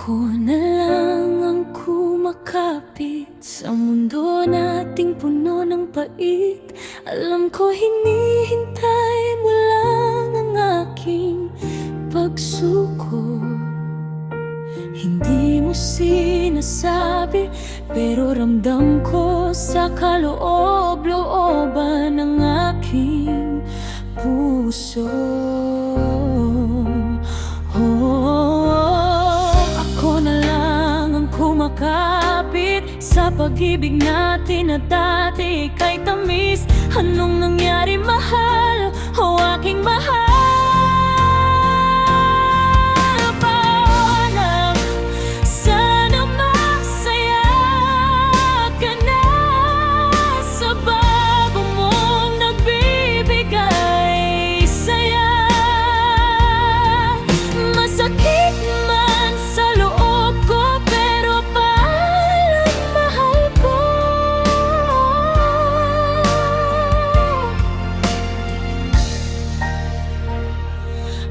Ako na lang ang kumakapit sa mundo nating puno ng pait. Alam ko hinihintay mo lang ang aking pagsuko. Hindi mo sinasabi, pero ramdam ko sa kaloob-looban ng aking puso. Ako na lang ang kumakapit sa pag-ibig natin na dati kay tamis. Anong nangyari, mahal, o aking mahal?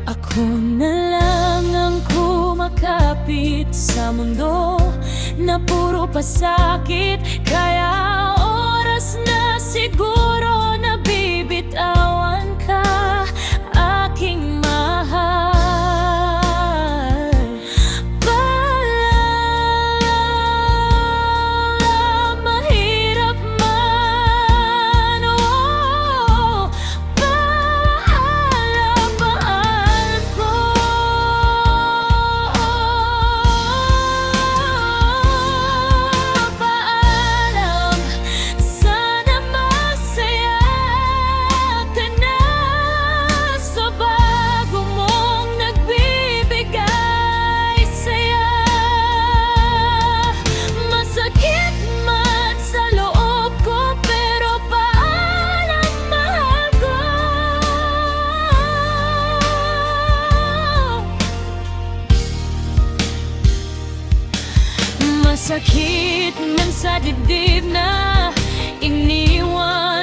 Ako na lang ang kumakapit sa mundo na puro pasakit. Kaya oras na siguro na bibitawan ka, aking mahal. Paalam, mahirap man, oh, paalam, mahal ko. Paalam, sana masaya ka na sa bago mong nagbibigay saya. Masakit man sa loob ko, pero paalam, mahal ko. Masakit man sa dibdib na iniwan